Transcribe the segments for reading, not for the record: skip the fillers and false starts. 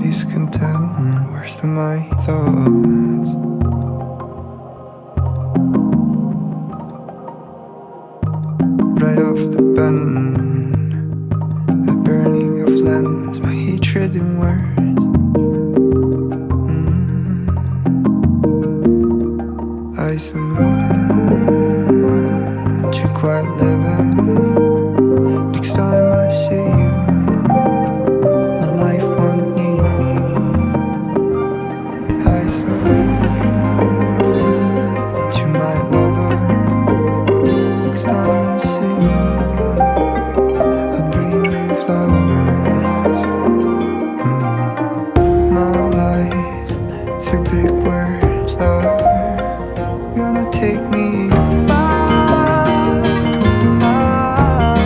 discontent, worse than my thoughts. Right off the bend, the burning of lens, my hatred in words. I salute your quiet living. Next time I see you, my life won't need me. I salute to my lover. Next time you see me, I'll bring you flowers. My lies through big words are gonna take me far, far.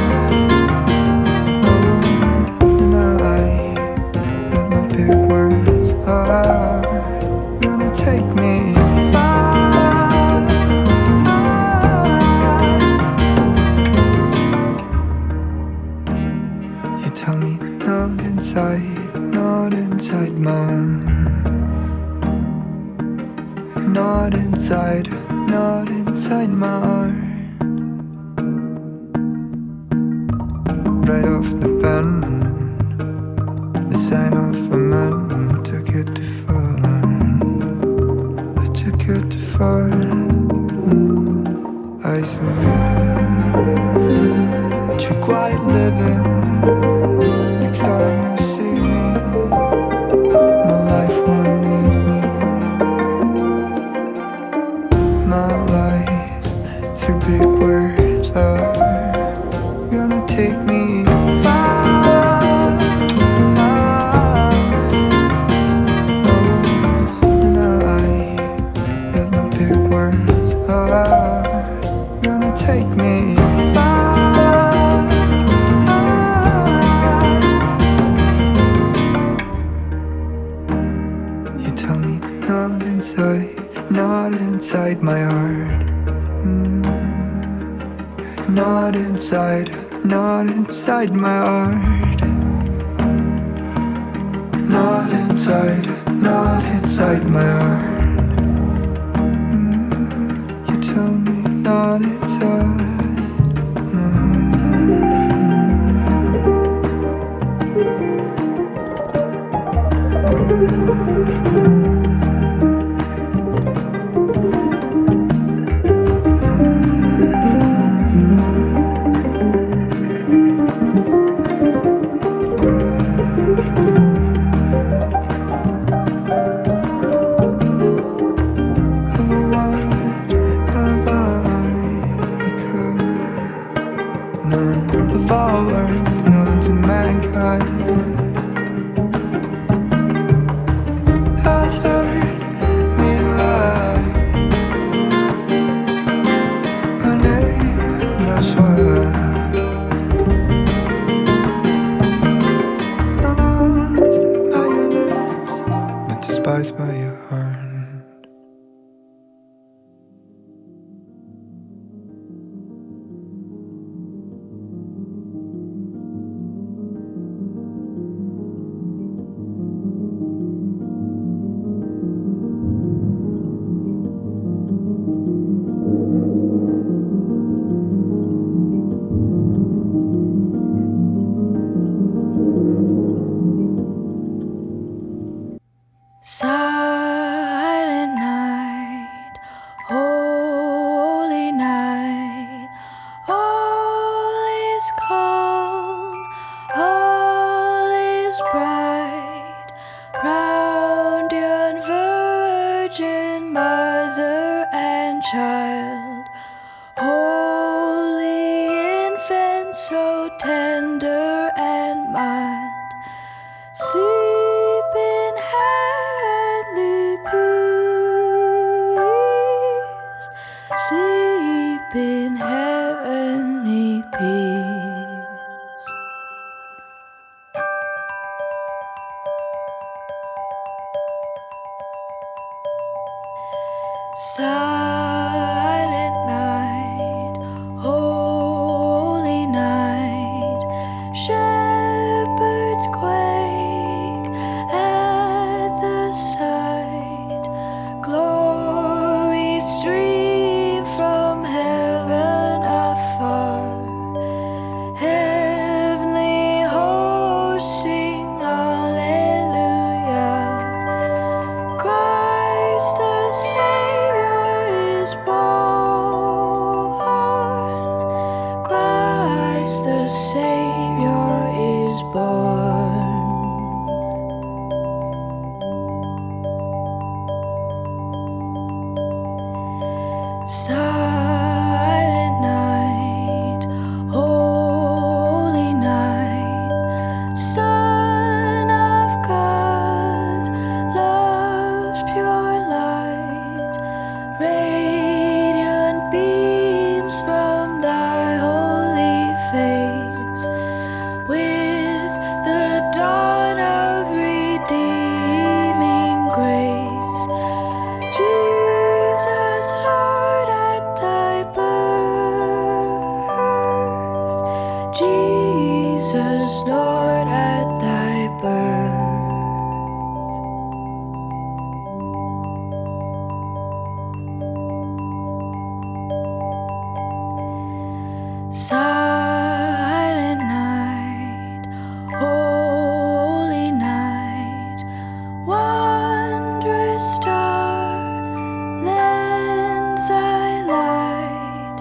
Tonight, that my big words are gonna take me far, far. You tell me not inside mine. Not inside my heart. Right off the bend, the sign of a man who took it too far. I took it too far. I salute your quiet living. Next time you see me, my life won't need me. My lies through big words are gonna take me far, far. Tonight, that my big words are gonna take me far, far. You tell me not inside my heart. Not inside my heart. Not inside my heart. You tell me not inside. None of our words known to mankind has heard me lie. Her name, that's why pronounced by your lips, but despised by your heart. Silent night, holy night, all is calm, all is bright, round yon virgin mother and child, holy infant so tender and mild, sleep in heavenly peace, sleep in heavenly peace. Silent night, holy night, shepherds quake Son of God, love's pure light, radiant beams from thy holy face, with the dawn of redeeming grace. Jesus, Lord, at thy birth, Jesus, Lord, at thy birth. Silent night, holy night, wondrous star, lend thy light.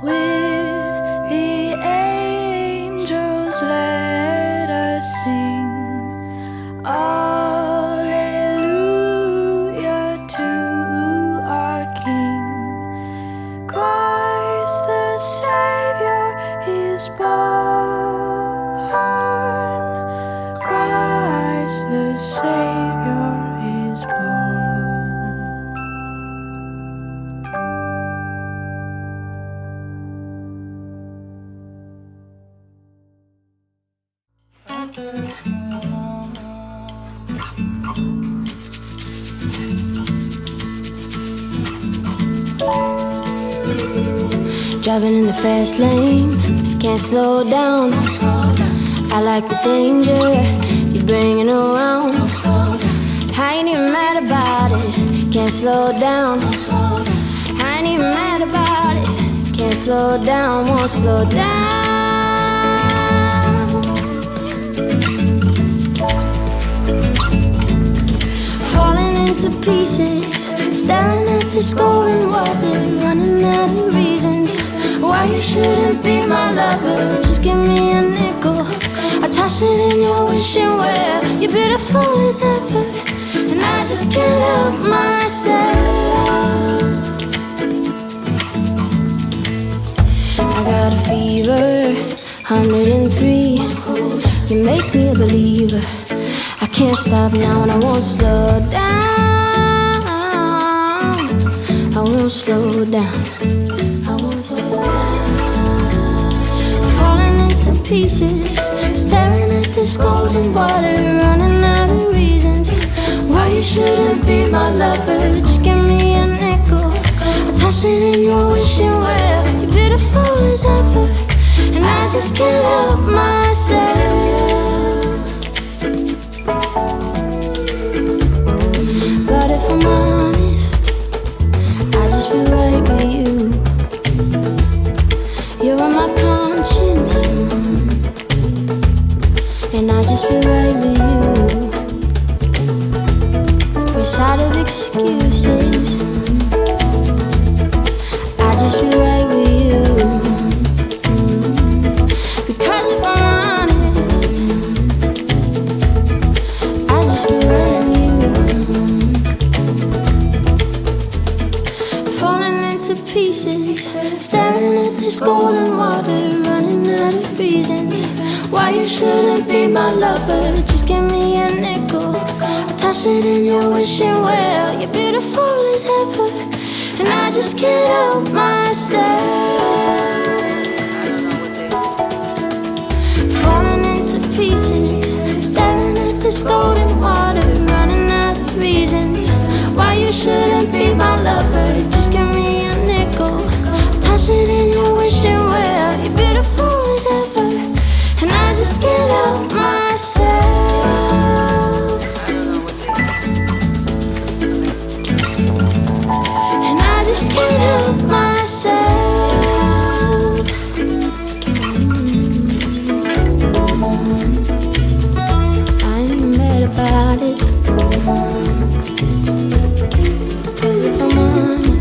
With the angels let us sing Alleluia to our King. Christ the Savior is born. Christ the Savior is born. Driving in the fast lane, can't slow down. I like the danger you're bringing around. I ain't even mad about it, can't slow down. I ain't even mad about it, can't slow down, won't slow down. Falling into pieces, staring at this golden water, running out of reasons why you shouldn't be my lover. Just give me a nickel, I toss it in your wishing well. You're beautiful as ever, and I just can't help myself. I got a fever, 103. You make me a believer. I can't stop now and I won't slow down. I won't slow down. I won't slow down. Falling into pieces, staring at this golden water, running out of reasons why you shouldn't be my lover. Just give me a nickel, I toss it in your wishing well. You're beautiful as ever, and I just can't help myself. But if I'm honest, I just feel right with you. You're on my conscience, and I just feel right with you. Fresh out of excuses, I just feel right with you. Because if I'm honest, I just feel right with you. Falling into pieces, staring at this golden water, running out of reasons why you shouldn't be my lover. Just give me a nickel, I toss it in your wishing well. You're beautiful as ever, and I just can't help myself. Falling into pieces, staring at this golden water, running out of reasons why you shouldn't be my lover. Just give me a nickel, toss it in your wishing well. You're beautiful as ever, and I just can't help myself. And I just can't help myself. I ain't mad about it, 'cause if I'm honest,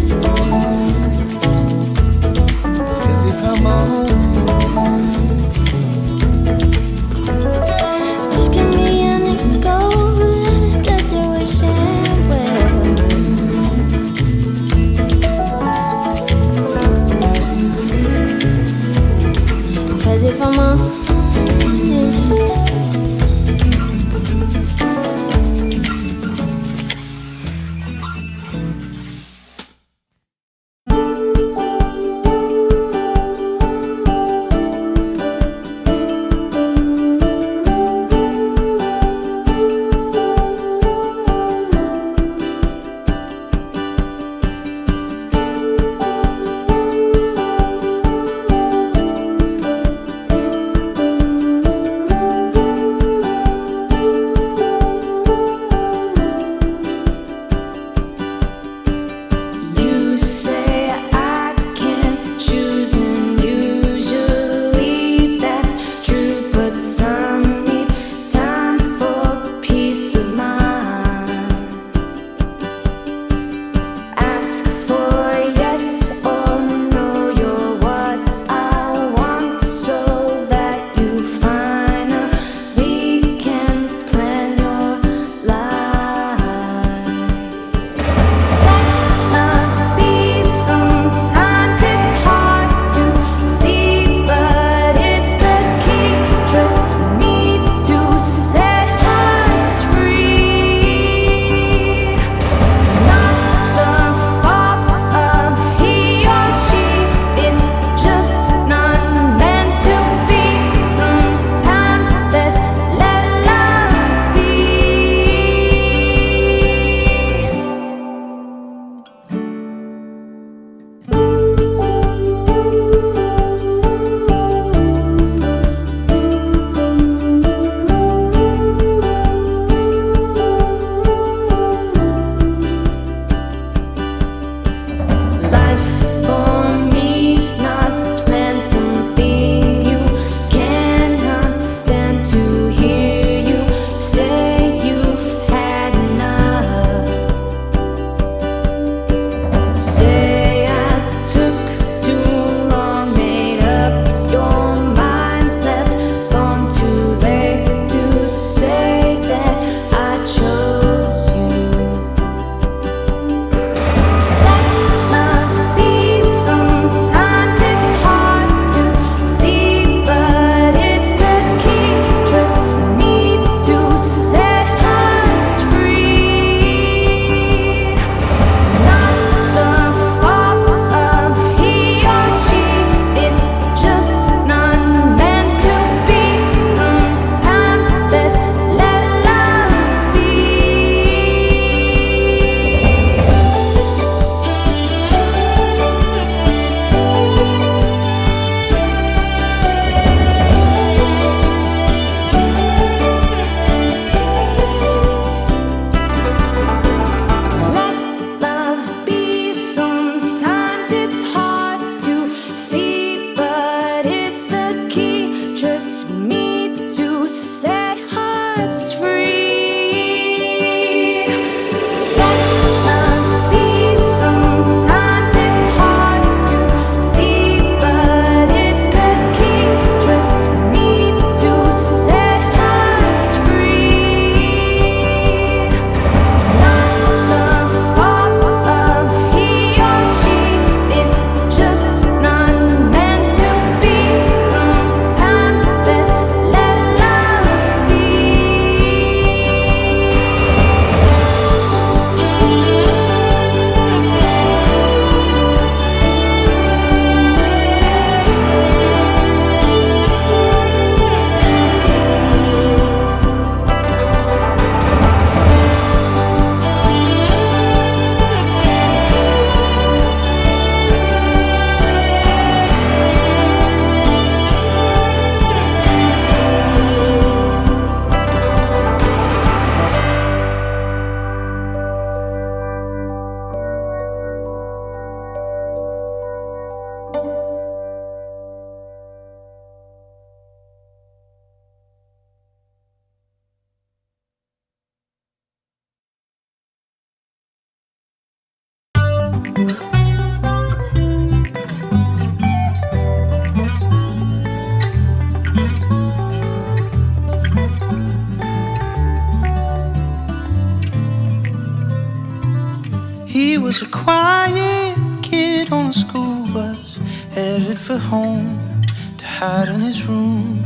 He was a quiet kid on a school bus, headed for home to hide in his room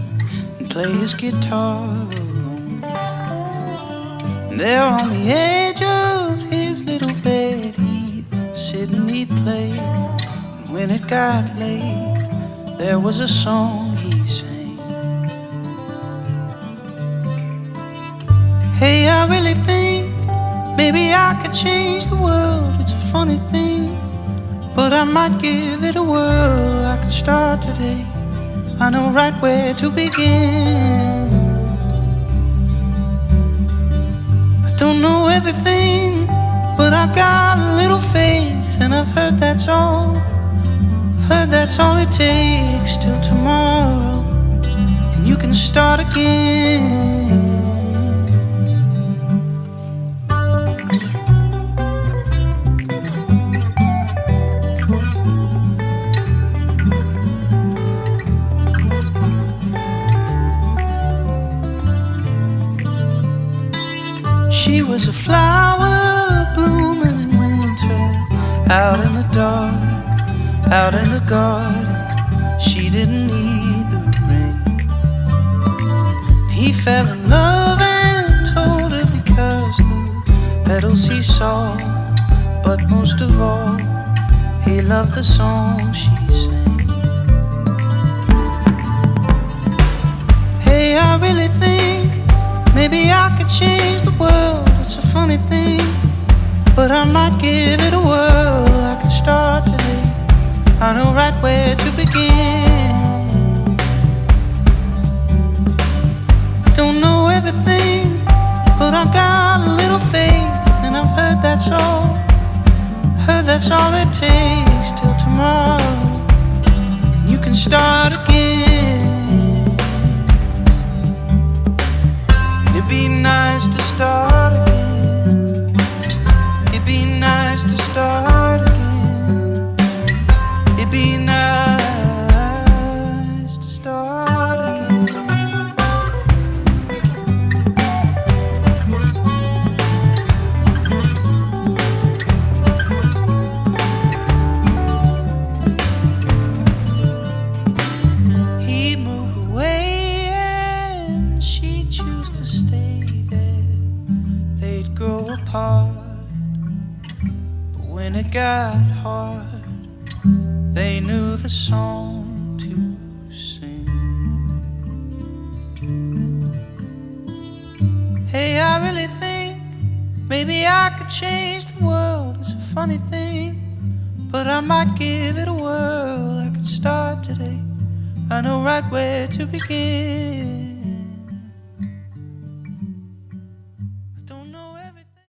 and play his guitar alone. And there on the edge of his little bed, he'd sit and he'd play. And when it got late, there was a song he sang. Hey, I really think maybe I could change the world. It's a funny thing, but I might give it a whirl. I could start today, I know right where to begin. I don't know everything, but I got a little faith, and I've heard that's all. I've heard that's all it takes till tomorrow, and you can start again. She was a flower blooming in winter, out in the dark, out in the garden. She didn't need the rain. He fell in love and told her because the petals he saw. But most of all, he loved the song she sang. Hey, I really think maybe I could change the world. It's a funny thing, but I might give it a whirl. I could start today, I know right where to begin. I don't know everything, but I got a little faith, and I've heard that's all. Heard that's all it takes till tomorrow, you can start again. It'd be nice to start again. It'd be nice to start again. It'd be nice to start again. He'd move away and she'd choose to stay there. They'd grow apart, but when it got hard, they knew the song to sing. Hey, I really think maybe I could change the world. It's a funny thing, but I might give it a whirl. I could start today, I know right where to begin.